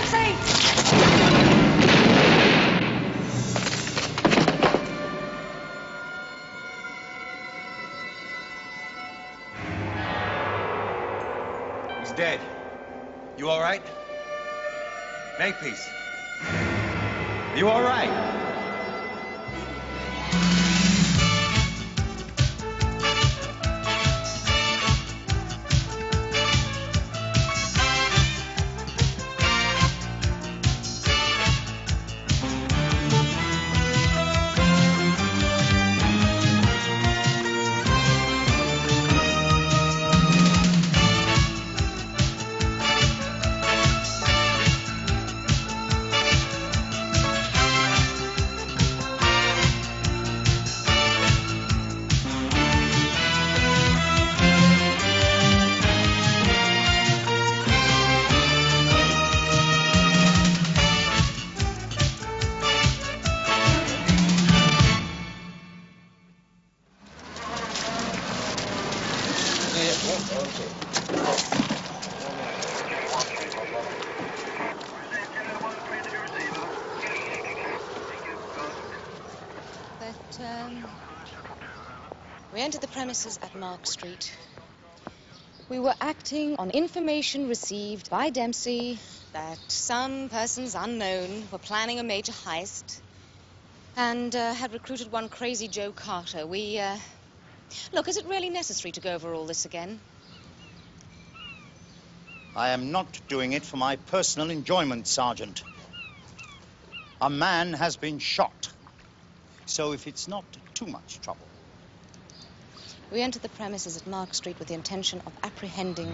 Dempsey! He's dead. You all right? Makepeace. You all right? We entered the premises at Mark Street. We were acting on information received by Dempsey that some persons unknown were planning a major heist and had recruited one crazy Joe Carter. Look, is it really necessary to go over all this again? I am not doing it for my personal enjoyment, Sergeant. A man has been shot. So if it's not too much trouble. We entered the premises at Mark Street with the intention of apprehending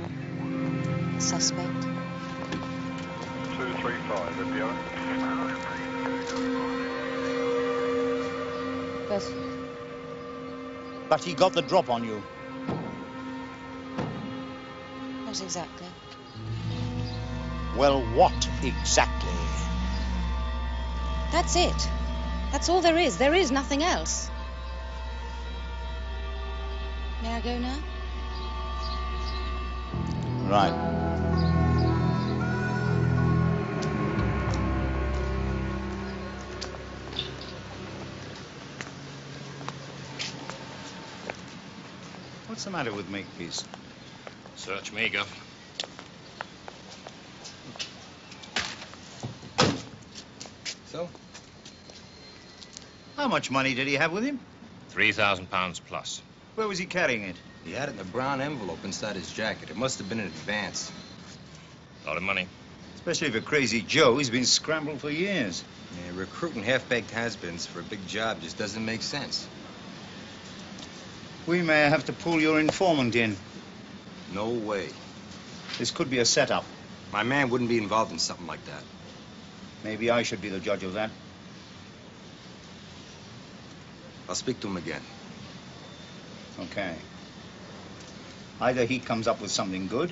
the suspect. 235, FBO. But he got the drop on you. Not exactly. Well, what exactly? That's it. That's all there is. There is nothing else. May I go now? Right. What's the matter with Makepeace? Search me, Guff. So? How much money did he have with him? £3,000 plus. Where was he carrying it? He had it in a brown envelope inside his jacket. It must have been in advance. A lot of money. Especially for Crazy Joe. He's been scrambled for years. Yeah, recruiting half-baked has-beens for a big job just doesn't make sense. We may have to pull your informant in. No way. This could be a setup. My man wouldn't be involved in something like that. Maybe I should be the judge of that. I'll speak to him again. Okay. Either he comes up with something good,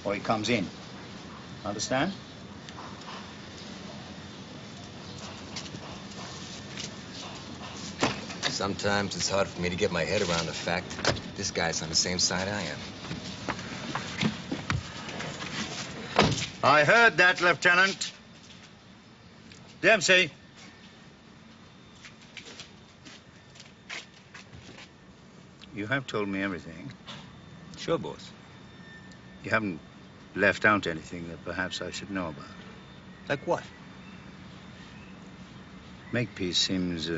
or he comes in. Understand? Sometimes it's hard for me to get my head around the fact this guy's on the same side I am. I heard that, Lieutenant. Dempsey. You have told me everything. Sure, boss. You haven't left out anything that perhaps I should know about. Like what? Makepeace seems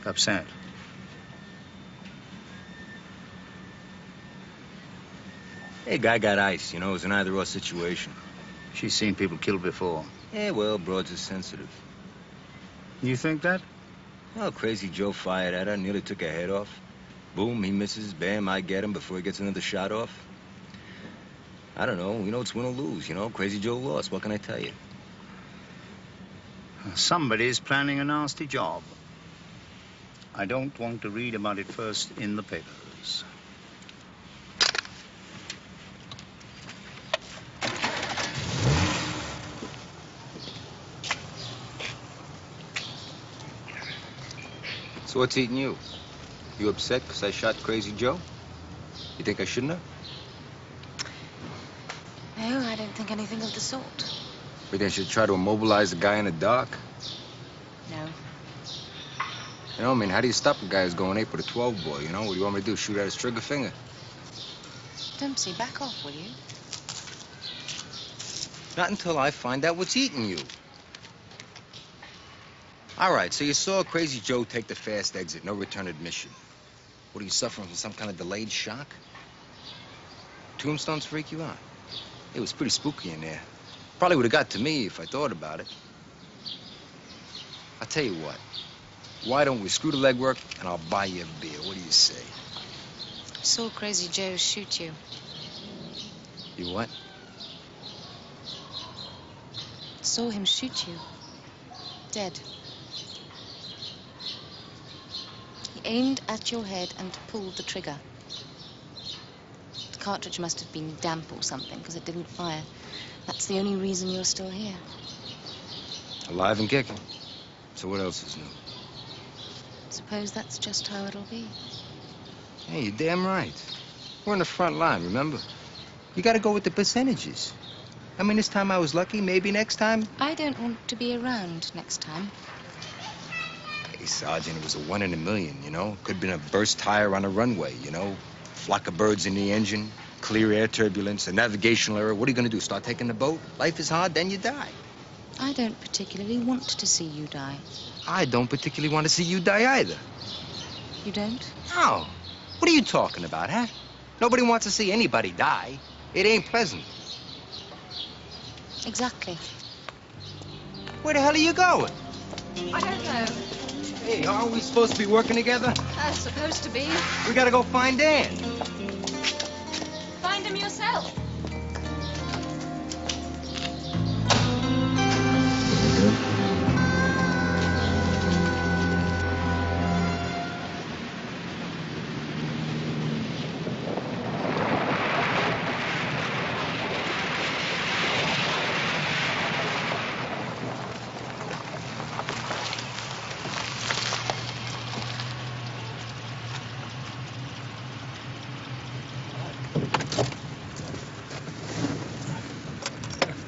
upset. Hey, guy got ice, you know. It was an either-or situation. She's seen people killed before. Yeah, well, broads are sensitive. You think that? Well, Crazy Joe fired at her, nearly took her head off. Boom, he misses. Bam, I get him before he gets another shot off. I don't know. You know, it's win or lose, you know. Crazy Joe lost. What can I tell you? Somebody's planning a nasty job. I don't want to read about it first in the papers. So what's eating you? You upset because I shot Crazy Joe? You think I shouldn't have? No, I don't think anything of the sort. We think should try to immobilize the guy in the dark? No. You know, I mean, how do you stop a guy who's going 8 with a 12 boy, you know? What do you want me to do, shoot at his trigger finger? Dempsey, back off, will you? Not until I find out what's eating you. All right, so you saw Crazy Joe take the fast exit, no return admission. What, are you suffering from some kind of delayed shock? Tombstones freak you out? It was pretty spooky in there. Probably would have got to me if I thought about it. I'll tell you what. Why don't we screw the legwork and I'll buy you a beer? What do you say? I saw Crazy Joe shoot you. You what? Saw him shoot you. Dead. He aimed at your head and pulled the trigger. The cartridge must have been damp or something, because it didn't fire. That's the only reason you're still here. Alive and kicking. So what else is new? Suppose that's just how it'll be. Hey, you're damn right. We're in the front line, remember? You gotta go with the percentages. I mean, this time I was lucky, maybe next time. I don't want to be around next time. Hey, Sergeant, it was a 1 in a million, you know? Could have been a burst tire on a runway, you know? Flock of birds in the engine, clear air turbulence, a navigational error. What are you gonna do, start taking the boat? Life is hard, then you die. I don't particularly want to see you die. I don't particularly want to see you die either. You don't? No. What are you talking about, huh? Nobody wants to see anybody die. It ain't pleasant. Exactly. Where the hell are you going? I don't know. Hey, aren't we supposed to be working together? Supposed to be. We gotta go find Dan. Find him yourself.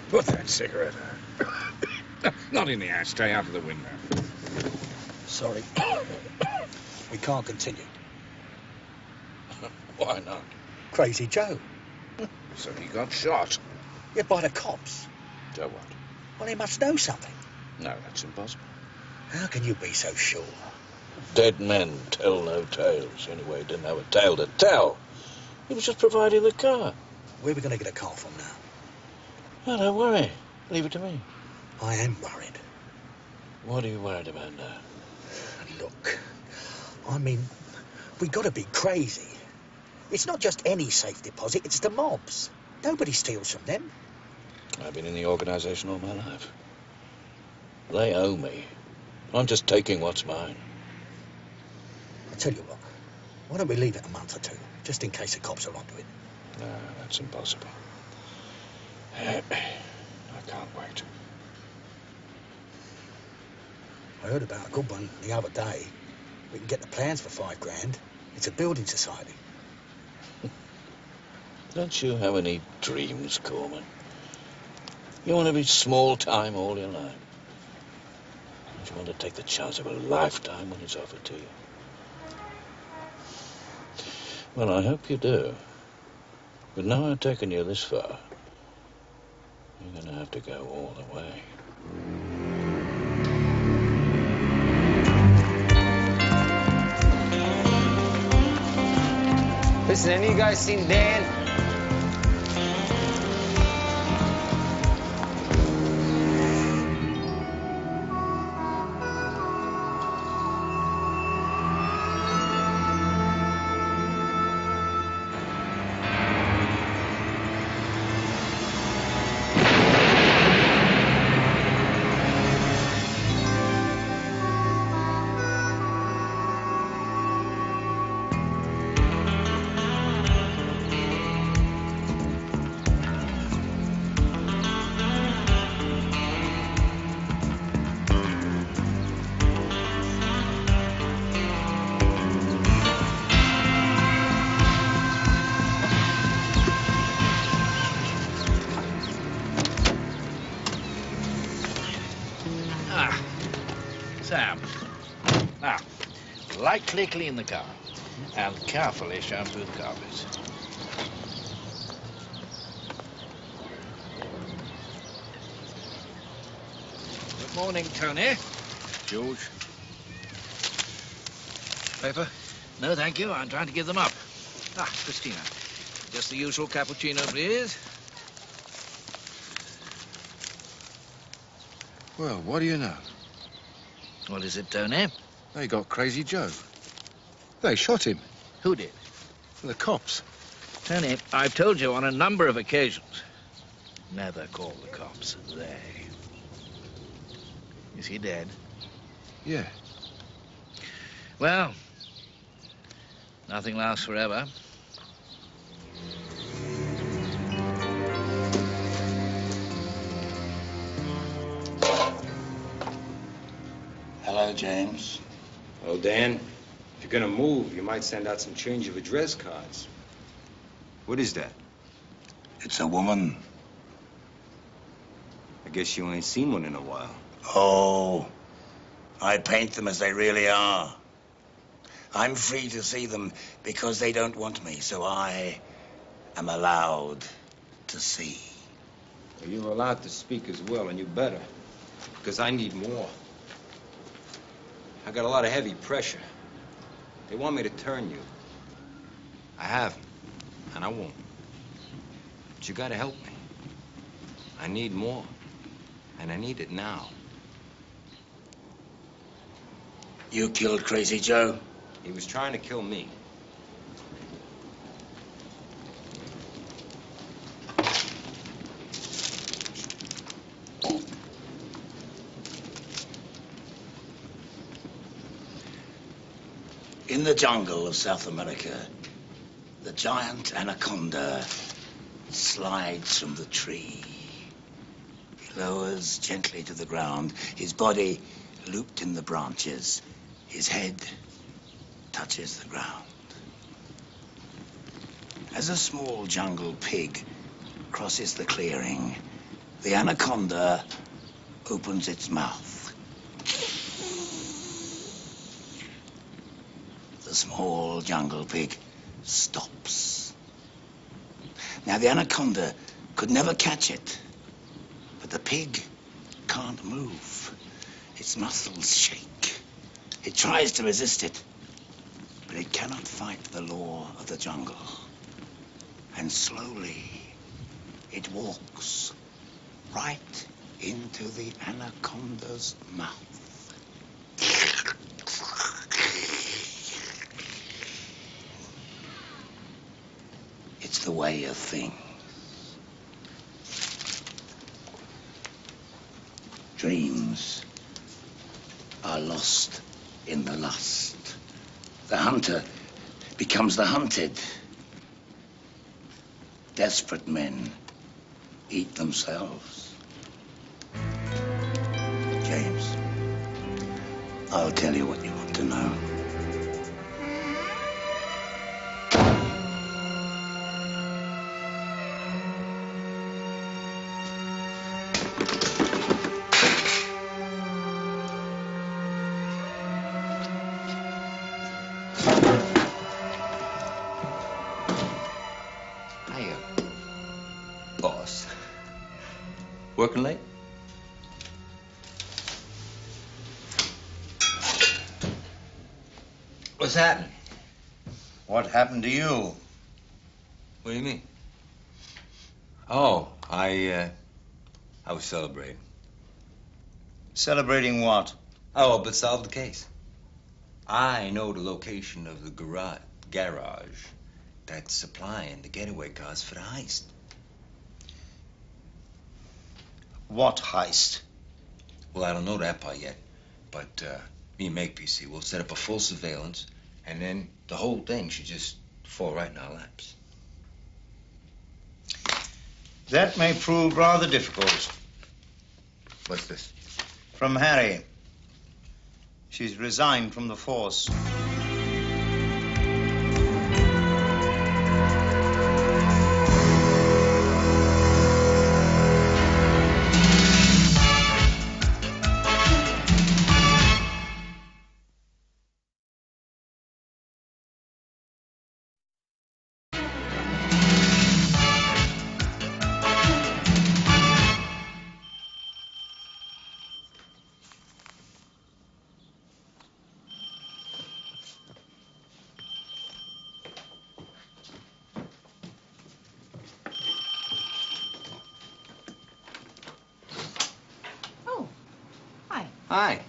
Put that cigarette out. Not in the ashtray, out of the window. Sorry. We can't continue. Why not? Crazy Joe. So he got shot. Yeah, by the cops. So what? Well, he must know something. No, that's impossible. How can you be so sure? Dead men tell no tales. Anyway, he didn't have a tale to tell. He was just providing the car. Where are we going to get a car from now? Oh, don't worry. Leave it to me. I am worried. What are you worried about now? Look, I mean, we got to be crazy. It's not just any safe deposit, it's the mobs. Nobody steals from them. I've been in the organization all my life. They owe me. I'm just taking what's mine. I tell you what, why don't we leave it a month or two, just in case the cops are onto it? No, that's impossible. I can't wait. I heard about a good one the other day. We can get the plans for $5,000. It's a building society. Don't you have any dreams, Corman? You want to be small time all your life? Don't you want to take the chance of a lifetime when it's offered to you? Well, I hope you do. But now I've taken you this far, you're going to have to go all the way. Listen, any of you guys seen Dan? Sam, now, lightly clean the car and carefully shampoo the carpets. Good morning, Tony. George? Paper? No, thank you. I'm trying to give them up. Ah, Christina. Just the usual cappuccino, please. Well, what do you know? What is it, Tony? They got Crazy Joe. They shot him. Who did? The cops. Tony, I've told you on a number of occasions, never call the cops they. Is he dead? Yeah. Well, nothing lasts forever. Hello, James. Oh, Dan, if you're gonna move, you might send out some change of address cards. What is that? It's a woman. I guess you ain't seen one in a while. Oh, I paint them as they really are. I'm free to see them because they don't want me, so I am allowed to see. Well, you're allowed to speak as well, and you better, because I need more. I got a lot of heavy pressure. They want me to turn you. I haven't, and I won't. But you gotta help me. I need more, and I need it now. You killed Crazy Joe? He was trying to kill me. In the jungle of South America, the giant anaconda slides from the tree. He lowers gently to the ground, his body looped in the branches. His head touches the ground. As a small jungle pig crosses the clearing, the anaconda opens its mouth. The small jungle pig stops. Now, the anaconda could never catch it, but the pig can't move. Its muscles shake. It tries to resist it, but it cannot fight the law of the jungle. And slowly, it walks right into the anaconda's mouth. It's the way of things. Dreams are lost in the lust. The hunter becomes the hunted. Desperate men eat themselves. James, I'll tell you what you want to know. Working late? What's happening? What happened to you? What do you mean? Oh, I was celebrating. Celebrating what? Oh, but solved the case. I know the location of the garage that's supplying the getaway cars for the heist. What heist? Well, I don't know that part yet, but me and Makepeace will set up a full surveillance, and then the whole thing should just fall right in our laps. That may prove rather difficult. What's this? From Harry. She's resigned from the force. Hi.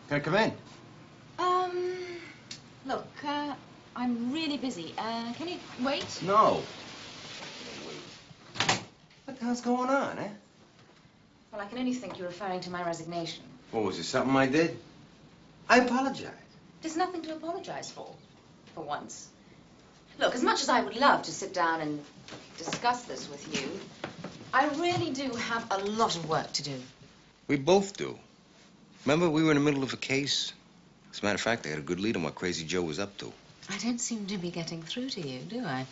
Can I come in? Look, I'm really busy. Can you wait? No. What the hell's going on, eh? Well, I can only think you're referring to my resignation. What, was it something I did? I apologize. There's nothing to apologize for once. Look, as much as I would love to sit down and discuss this with you, I really do have a lot of work to do. We both do. Remember, we were in the middle of a case? As a matter of fact, I had a good lead on what Crazy Joe was up to. I don't seem to be getting through to you, do I?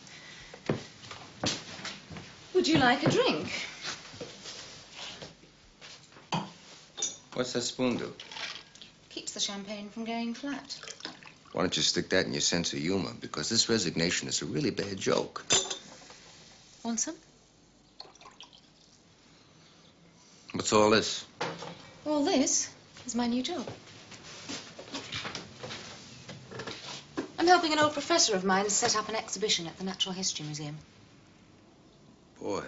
Would you like a drink? What's that spoon do? Keeps the champagne from going flat. Why don't you stick that in your sense of humor? Because this resignation is a really bad joke. Want some? What's all this? All this is my new job. I'm helping an old professor of mine set up an exhibition at the Natural History Museum. Boy,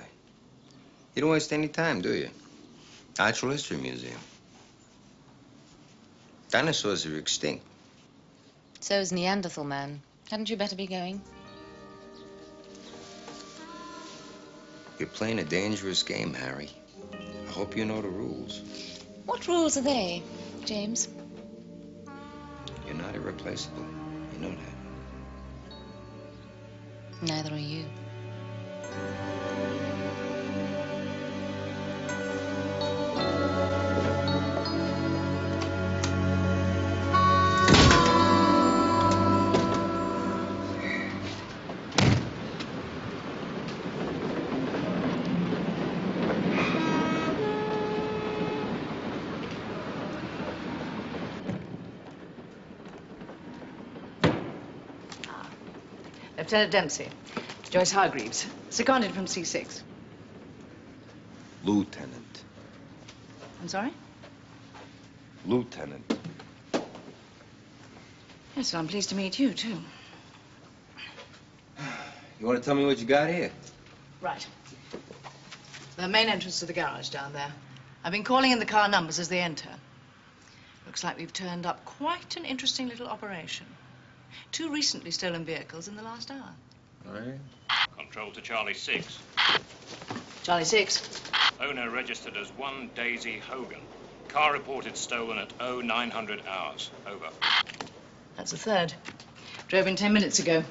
you don't waste any time, do you? Natural History Museum. Dinosaurs are extinct. So is Neanderthal man. Hadn't you better be going? You're playing a dangerous game, Harry. I hope you know the rules. What rules are they, James? You're not irreplaceable. You know that. Neither are you. Lieutenant Dempsey. Joyce Hargreaves. Seconded from C6. Lieutenant. I'm sorry? Lieutenant. Yes, well, I'm pleased to meet you, too. You want to tell me what you got here? Right. The main entrance to the garage down there. I've been calling in the car numbers as they enter. Looks like we've turned up quite an interesting little operation. 2 recently stolen vehicles in the last hour. All right. Control to Charlie 6. Charlie 6. Owner registered as 1 Daisy Hogan. Car reported stolen at 0900 hours. Over. That's the 3rd. Drove in 10 minutes ago.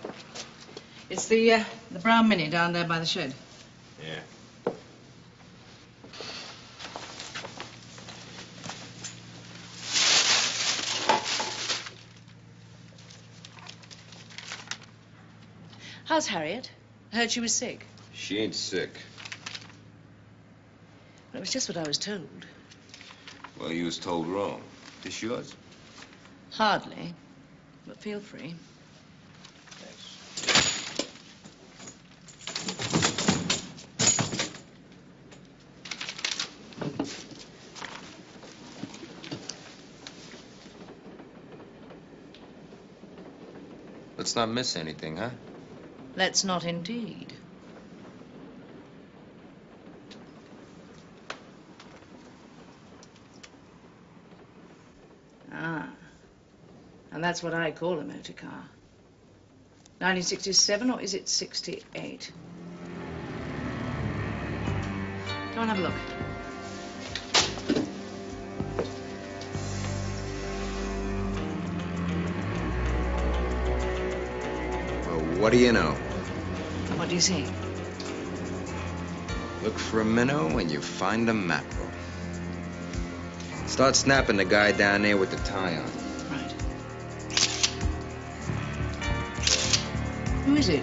It's the brown Mini down there by the shed. Yeah. How's Harriet? I heard she was sick. She ain't sick. Well, it was just what I was told. Well, you was told wrong. This yours? Hardly, but feel free. Thanks. Let's not miss anything, huh? Let's not indeed. Ah. And that's what I call a motor car. 1967, or is it 68? Go and have a look. Well, what do you know? What do you see? Look for a minnow and you find a mackerel. Start snapping the guy down there with the tie on. Right. Who is it?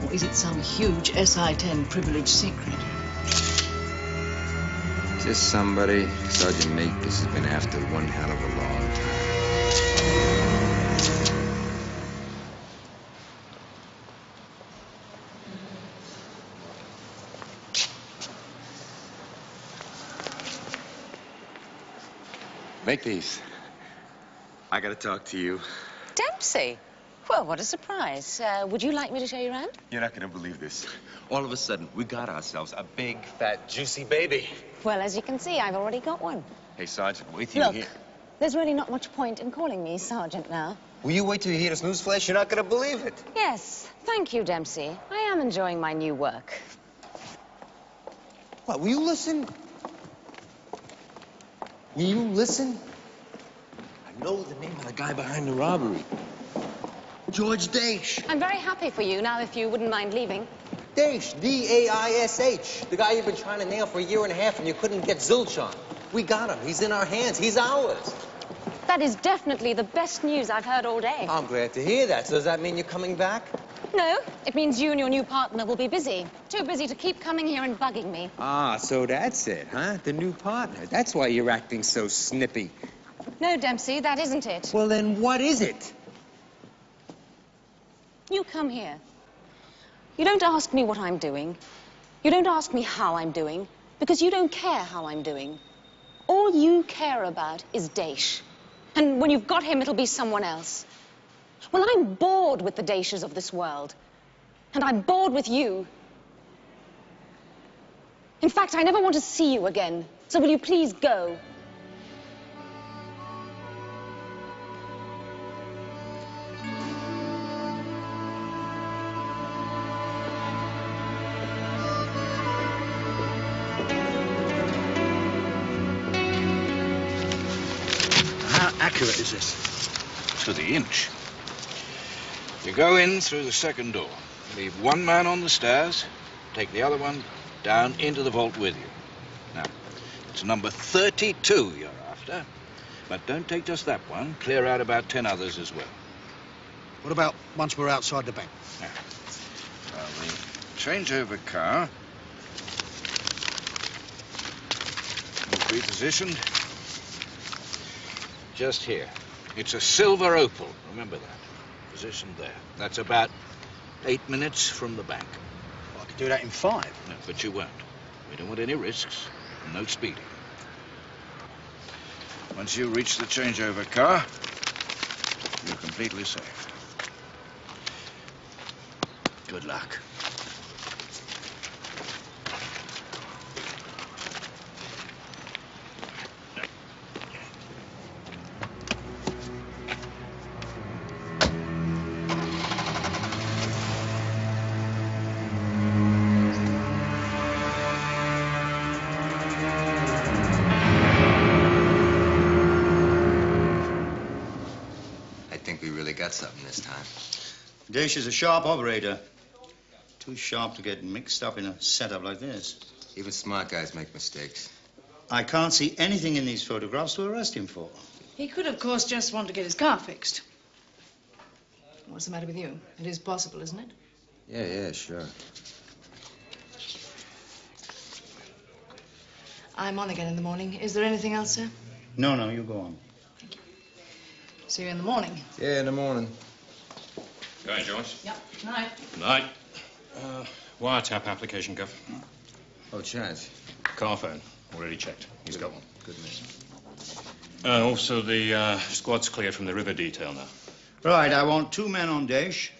Or is it some huge SI-10 privileged secret? Just somebody Sergeant Makepeace has been after one hell of a long time. Makepeace, I gotta talk to you. Dempsey, Well, what a surprise. Would you like me to show you around? You're not gonna believe this. All of a sudden, we got ourselves a big, fat, juicy baby. Well, as you can see, I've already got one. Hey, Sergeant, wait till you hear... Look, there's really not much point in calling me Sergeant now. Will you wait till you hear this newsflash? You're not gonna believe it. Yes, thank you, Dempsey. I am enjoying my new work. What, will you listen? Will you listen? I know the name of the guy behind the robbery. George Daish. I'm very happy for you now, if you wouldn't mind leaving. Daish, D-A-I-S-H. The guy you've been trying to nail for a year and a half and you couldn't get zilch on. We got him. He's in our hands. He's ours. That is definitely the best news I've heard all day. I'm glad to hear that. So does that mean you're coming back? No, it means you and your new partner will be busy. Too busy to keep coming here and bugging me. Ah, so that's it, huh? The new partner. That's why you're acting so snippy. No, Dempsey, that isn't it. Well, then what is it? You come here. You don't ask me what I'm doing. You don't ask me how I'm doing, because you don't care how I'm doing. All you care about is Daish. And when you've got him, it'll be someone else. Well, I'm bored with the Daishes of this world. And I'm bored with you. In fact, I never want to see you again. So will you please go? How accurate is this? To the inch. You go in through the second door, leave one man on the stairs, take the other one down into the vault with you. Now, it's number 32 you're after, but don't take just that one. Clear out about 10 others as well. What about once we're outside the bank? Now, well, the changeover car will be positioned just here. It's a silver Opal, remember that. Positioned there. That's about 8 minutes from the bank. Well, I could do that in 5. No, but you won't. We don't want any risks. No speeding. Once you reach the changeover car, you're completely safe. Good luck. Got something this time. Daish is a sharp operator. Too sharp to get mixed up in a setup like this. Even smart guys make mistakes. I can't see anything in these photographs to arrest him for. He could, of course, just want to get his car fixed. What's the matter with you? It is possible, isn't it? Yeah, sure. I'm on again in the morning. Is there anything else, sir? No, you go on. See you in the morning. Yeah, in the morning. Going, George? Yep. Night. Night. Wiretap application, Gov. Oh, Chance. Car phone. Already checked. He's got one. Good man. Also, the squad's cleared from the river detail now. Right, I want 2 men on Daish.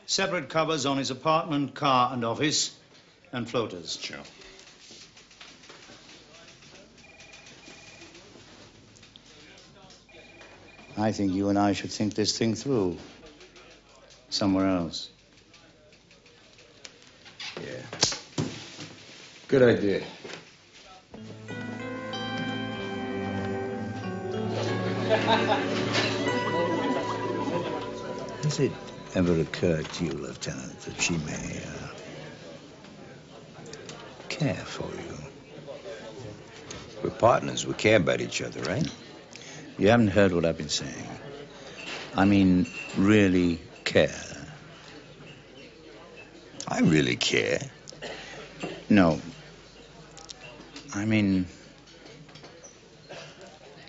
Separate covers on his apartment, car and office. And floaters. Sure. I think you and I should think this thing through. Somewhere else. Yeah. Good idea. Has it ever occurred to you, Lieutenant, that she may care for you? We're partners. We care about each other, right? You haven't heard what I've been saying. I mean, really care. I really care. No. I mean,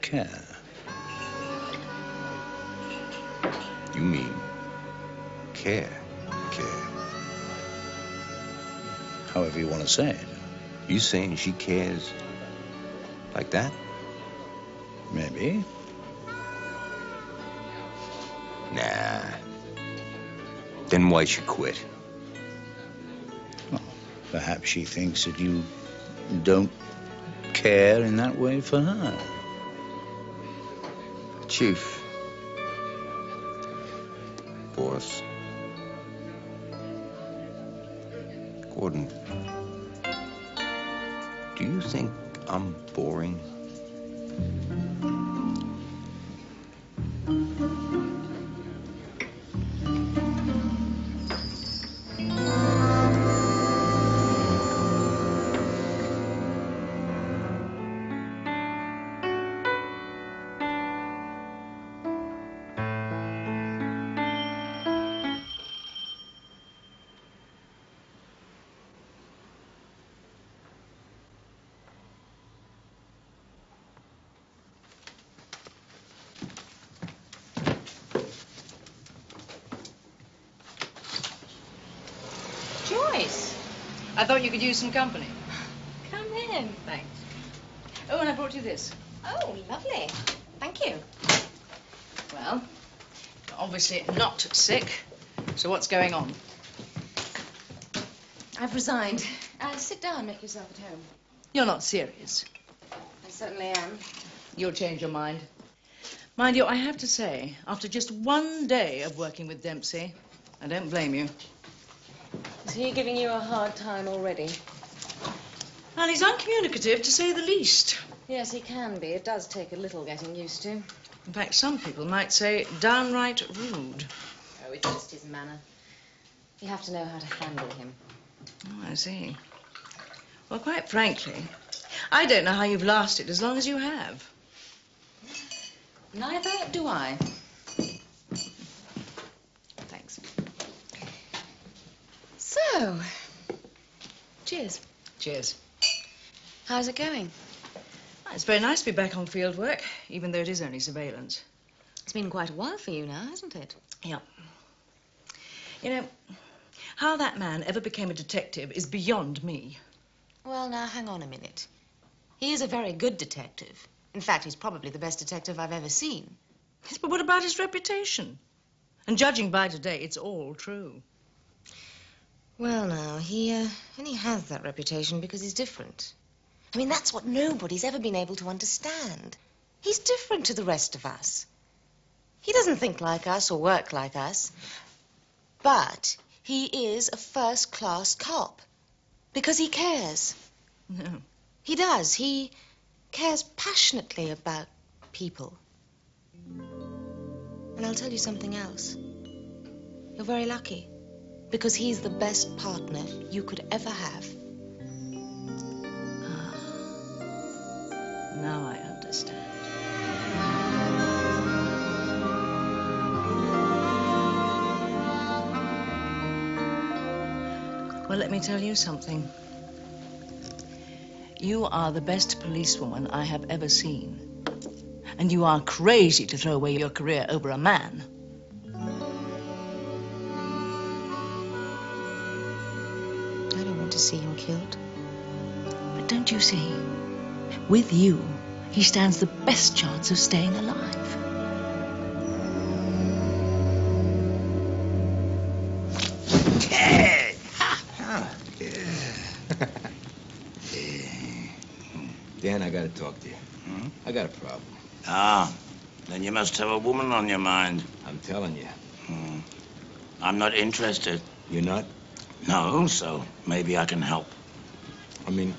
care. You mean care. However you want to say it. You saying she cares like that? Maybe. Nah. Then why'd she quit? Well, perhaps she thinks that you don't care in that way for her. Chief. Boss. Gordon. Do you think I'm boring? Joyce, I thought you could use some company. Come in. Thanks. Oh, and I brought you this. Oh, lovely. Thank you. Well, you're obviously not sick. So what's going on? I've resigned. Sit down, make yourself at home. You're not serious. I certainly am. You'll change your mind. Mind you, I have to say, after just one day of working with Dempsey, I don't blame you. Is he giving you a hard time already? Well, he's uncommunicative, to say the least. Yes, he can be. It does take a little getting used to. In fact, some people might say downright rude. Oh, it's just his manner. You have to know how to handle him. Oh, I see. Well, quite frankly, I don't know how you've lasted as long as you have. Neither do I. Thanks. So, cheers. Cheers. How's it going? Well, it's very nice to be back on field work, even though it is only surveillance. It's been quite a while for you now, hasn't it? Yeah. You know, how that man ever became a detective is beyond me. Well, now, hang on a minute. He is a very good detective. In fact, he's probably the best detective I've ever seen. Yes, but what about his reputation? And judging by today, it's all true. Well, now, he only has that reputation because he's different. I mean, that's what nobody's ever been able to understand. He's different to the rest of us. He doesn't think like us or work like us. But he is a first-class cop because he cares. No. He does. He cares passionately about people. And I'll tell you something else. You're very lucky because he's the best partner you could ever have. Now I understand. Well, let me tell you something. You are the best policewoman I have ever seen. And you are crazy to throw away your career over a man. I don't want to see him killed. But don't you see? With you, he stands the best chance of staying alive. Dan, I gotta talk to you. I got a problem. Ah, then you must have a woman on your mind. I'm telling you. I'm not interested. You're not? No, so maybe I can help. I mean,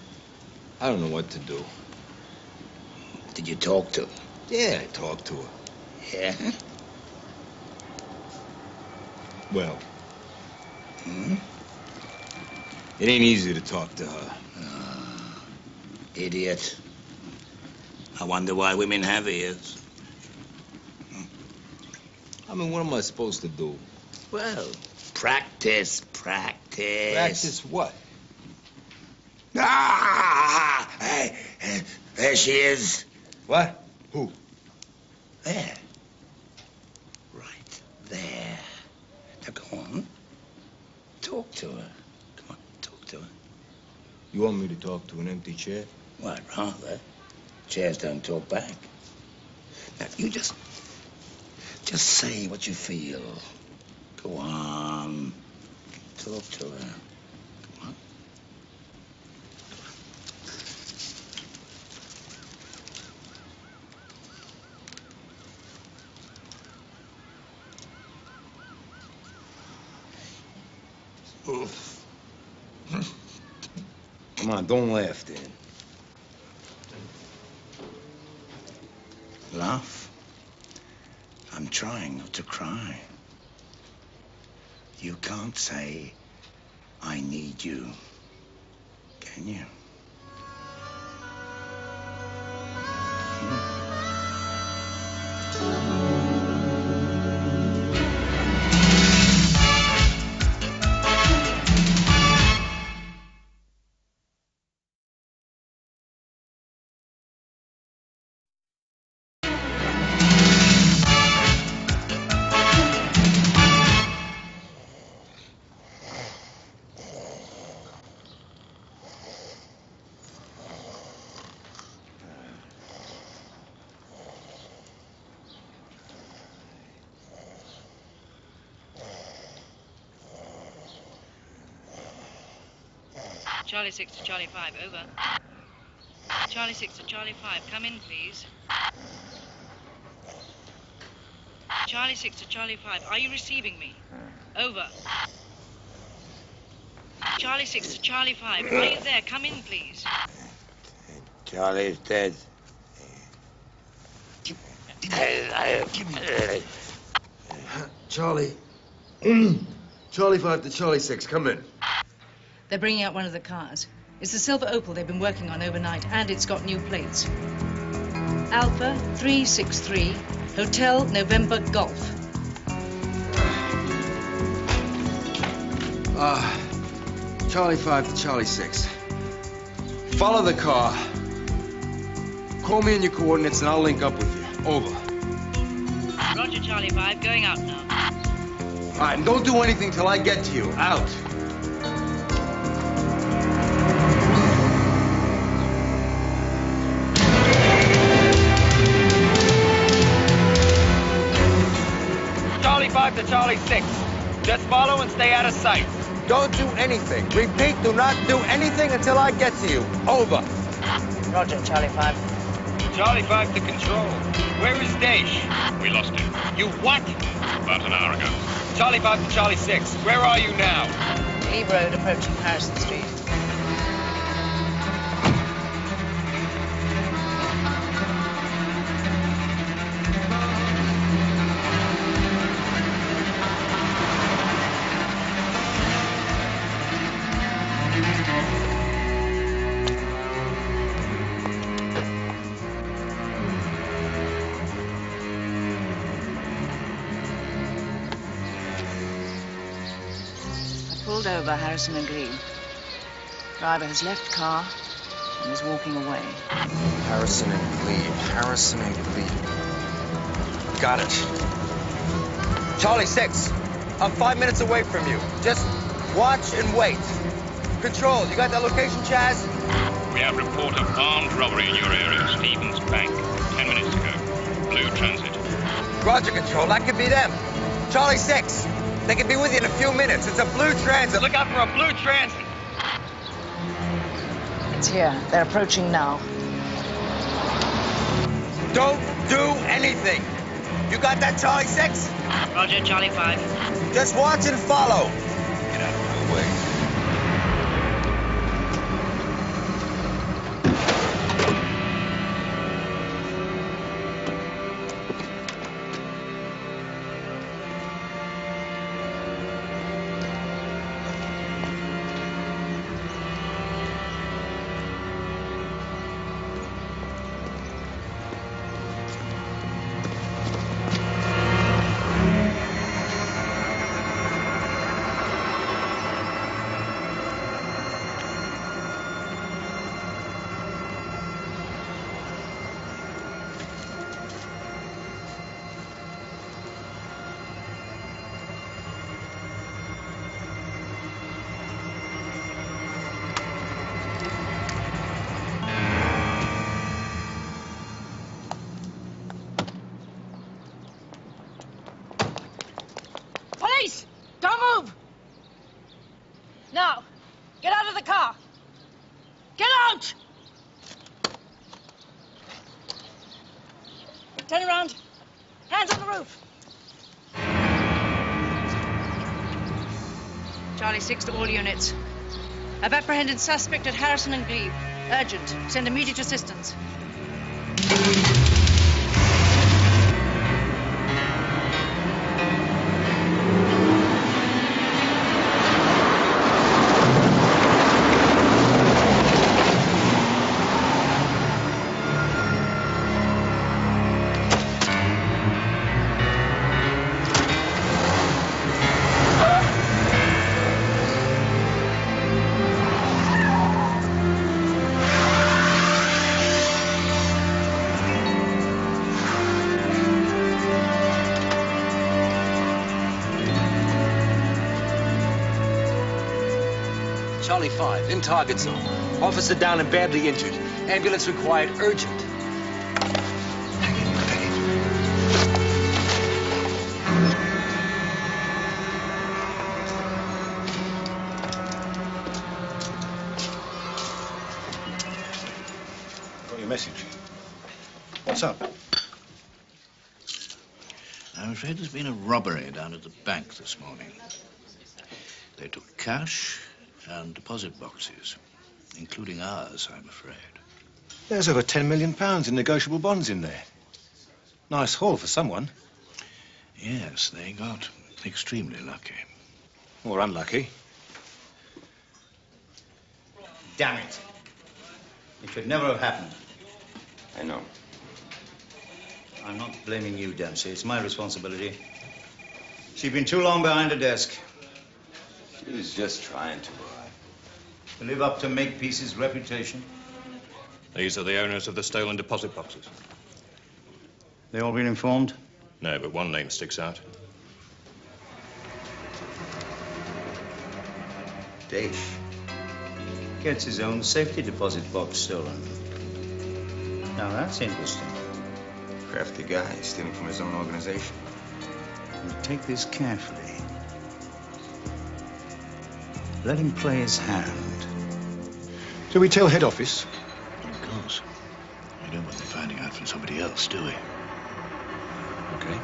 I don't know what to do. Did you talk to her? Yeah, I talked to her. Yeah? Well, it ain't easy to talk to her. Idiot. I wonder why women have ears. I mean, what am I supposed to do? Well, practice. Practice what? Ah! Hey, there she is. What? Who? There. Right there. Now, go on. Talk to her. Come on, talk to her. You want me to talk to an empty chair? Well, I'd rather. Chairs don't talk back. Now, you just say what you feel. Go on. talk to her. Come on. Come on, don't laugh, Dan. Laugh? I'm trying not to cry. You can't say, I need you, can you? Charlie 6 to Charlie 5, over. Charlie 6 to Charlie 5, come in, please. Charlie 6 to Charlie 5, are you receiving me? Over. Charlie 6 to Charlie 5, are you there? Come in, please. Charlie's dead. Charlie. Charlie 5 to Charlie 6, come in. They're bringing out one of the cars. It's the silver Opal they've been working on overnight, and it's got new plates. Alpha 363, Hotel November Golf. Charlie 5 to Charlie 6. Follow the car. Call me in your coordinates and I'll link up with you. Over. Roger, Charlie 5, going out now. All right, and don't do anything till I get to you. Out. Charlie 5 to Charlie 6. Just follow and stay out of sight. Don't do anything. Repeat, do not do anything until I get to you. Over. Roger, Charlie 5. Charlie 5 to control. Where is Daesh? We lost him You what? about an hour ago. Charlie 5 to Charlie 6. Where are you now? Lee Road approaching Harrison Street. Pulled over Harrison and Lee. Driver has left car and is walking away. Harrison and Glebe. Harrison and Glebe. Got it. Charlie 6. I'm 5 minutes away from you. Just watch and wait. Control, you got that location, Chaz? We have report of armed robbery in your area, Stevens Bank, 10 minutes ago. Blue Transit. Roger, Control. That could be them. Charlie 6. They could be with you in a few minutes. It's a blue transit. Look out for a blue transit. It's here. They're approaching now. Don't do anything. You got that, Charlie 6? Roger, Charlie 5. Just watch and follow. Get out of my way. Turn around. Hands on the roof. Charlie 6 to all units. I've apprehended suspect at Harrison and Glebe. Urgent. Send immediate assistance. Charlie 5, in target zone. Officer down and badly injured. Ambulance required urgent. Got your message. What's up? I'm afraid there's been a robbery down at the bank this morning. They took cash and deposit boxes, including ours, I'm afraid. There's over £10 million in negotiable bonds in there. Nice haul for someone. Yes, they got extremely lucky. Or unlucky. Damn it. It should never have happened. I know. I'm not blaming you, Dempsey. It's my responsibility. She's been too long behind a desk. She was just trying to live up to Makepeace's reputation. These are the owners of the stolen deposit boxes. They all been informed? No, but one name sticks out. Daish gets his own safety deposit box stolen. Now that's interesting. Crafty guy, stealing from his own organization. We'll take this carefully. Let him play his hand. Do we tell head office? Of course. We don't want them finding out from somebody else, do we? Okay.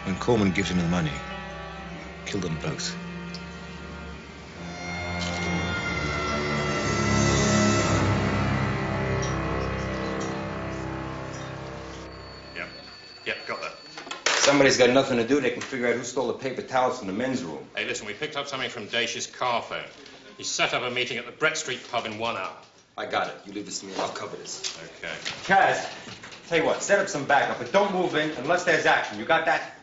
When Corman gives him the money, kill them both. Yep, got that. Somebody's got nothing to do. They can figure out who stole the paper towels from the men's room. Hey, listen, we picked up something from Daish's car phone. He set up a meeting at the Brett Street pub in 1 hour. I got it. You leave this to me and I'll cover this. Okay. Chaz, tell you what, set up some backup, but don't move in unless there's action. You got that?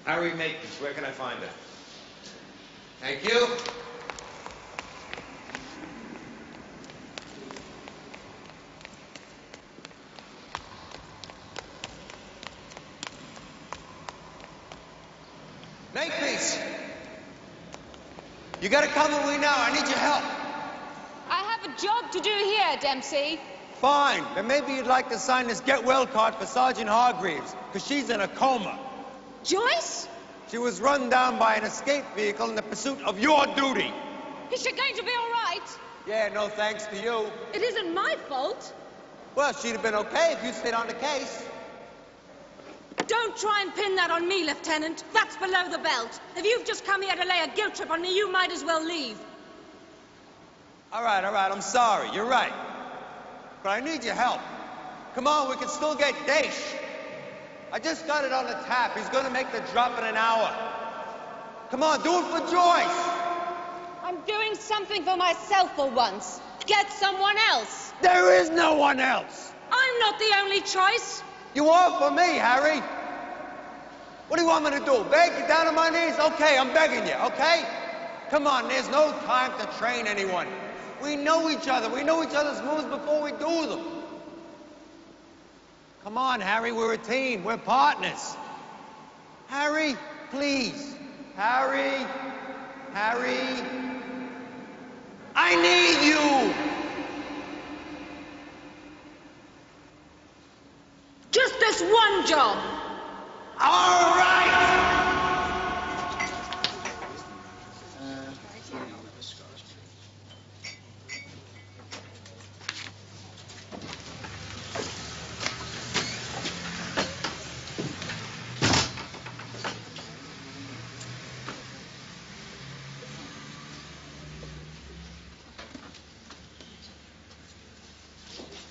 Harriet Makepeace, where can I find her? Thank you. Makepeace! You gotta come with me now. I need your help. I have a job to do here, Dempsey. Fine. Then maybe you'd like to sign this get well card for Sergeant Hargreaves, because she's in a coma. Joyce? She was run down by an escape vehicle in the pursuit of your duty. Is she going to be all right? Yeah, no thanks to you. It isn't my fault. Well, she'd have been okay if you stayed on the case. Don't try and pin that on me, Lieutenant. That's below the belt. If you've just come here to lay a guilt trip on me, you might as well leave. All right, I'm sorry. You're right. But I need your help. Come on, we can still get Daish. I just got it on the tap. He's gonna make the drop in an hour. Come on, do it for Joyce. I'm doing something for myself for once. Get someone else. There is no one else. I'm not the only choice. You are for me, Harry. What do you want me to do? Beg you down on my knees? Okay, I'm begging you, okay? Come on, there's no time to train anyone. We know each other. We know each other's moves before we do them. Come on, Harry, we're a team. We're partners. Harry, please. Harry. Harry. I need you! Just this one job. All right!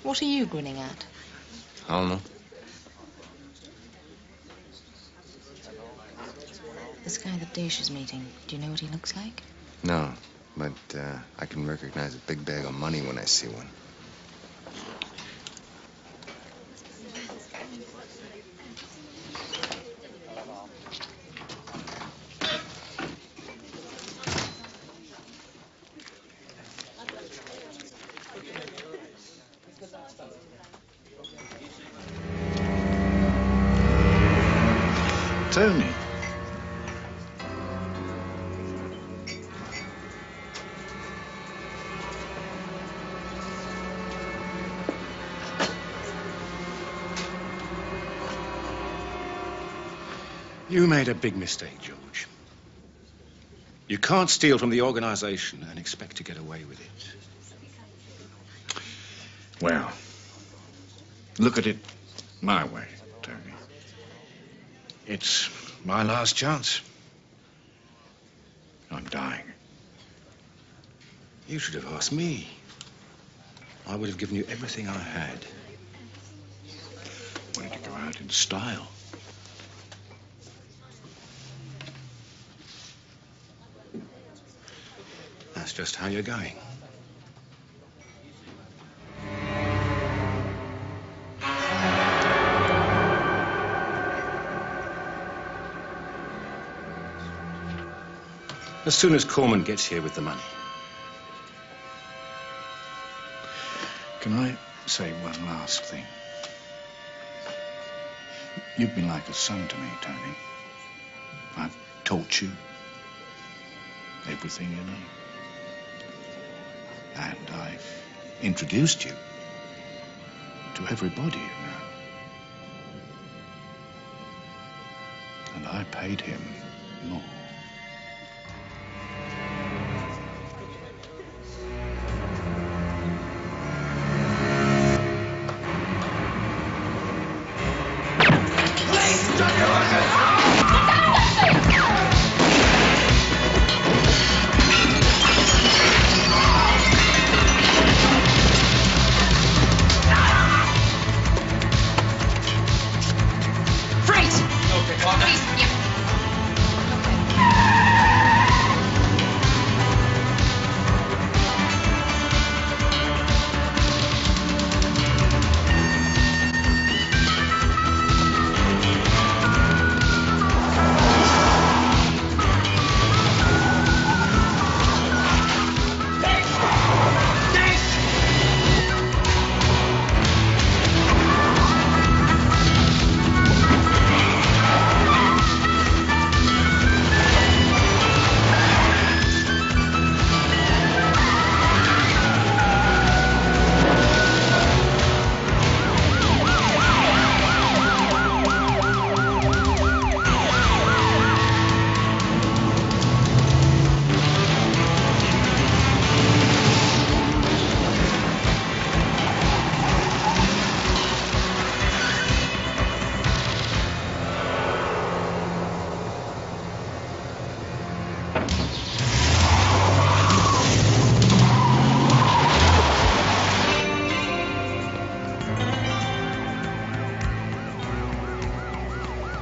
What are you grinning at? I don't know. This guy that Daesh is meeting, do you know what he looks like? No, but I can recognize a big bag of money when I see one. Tony. You made a big mistake, George. You can't steal from the organization and expect to get away with it. Well, look at it my way, Tony. It's my last chance. I'm dying. You should have asked me. I would have given you everything I had. Wanted to go out in style. That's just how you're going. As soon as Corman gets here with the money. Can I say one last thing? You've been like a son to me, Tony. I've taught you everything you know. And I've introduced you to everybody you know. And I paid him more.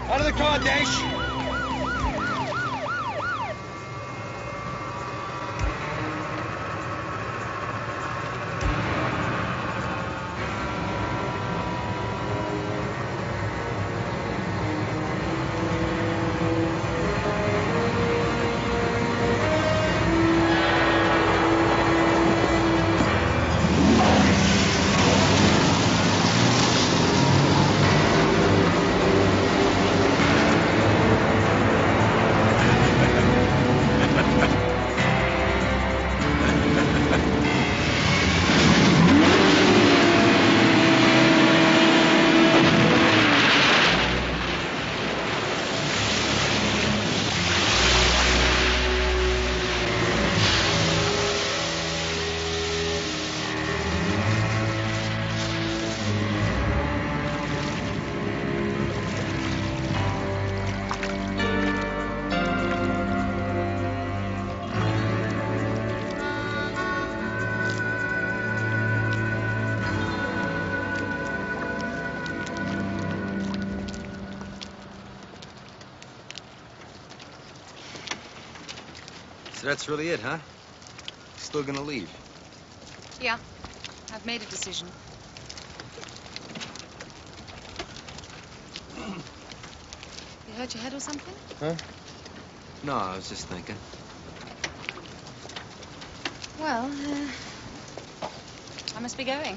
Out of the car, Daesh! So that's really it, huh? Still gonna leave? Yeah, I've made a decision. You hurt your head or something? Huh? No, I was just thinking. Well, I must be going.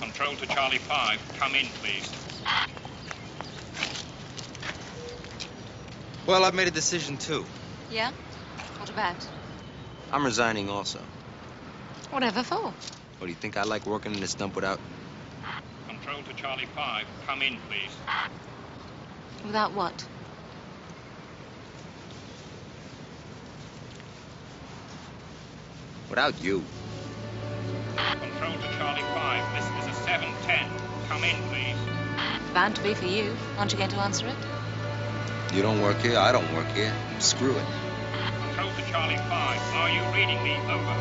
Control to Charlie 5. Come in, please. Well, I've made a decision, too. Yeah? What about? I'm resigning also. Whatever for? What, do you think I like working in this dump without... Control to Charlie 5. Come in, please. Without what? Without you. Control to Charlie 5. This is a 710. Come in, please. Bound to be for you. Aren't you going to answer it? You don't work here, I don't work here. Screw it. Control to Charlie 5. Are you reading me? Over.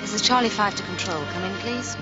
This is Charlie 5 to Control. Come in, please.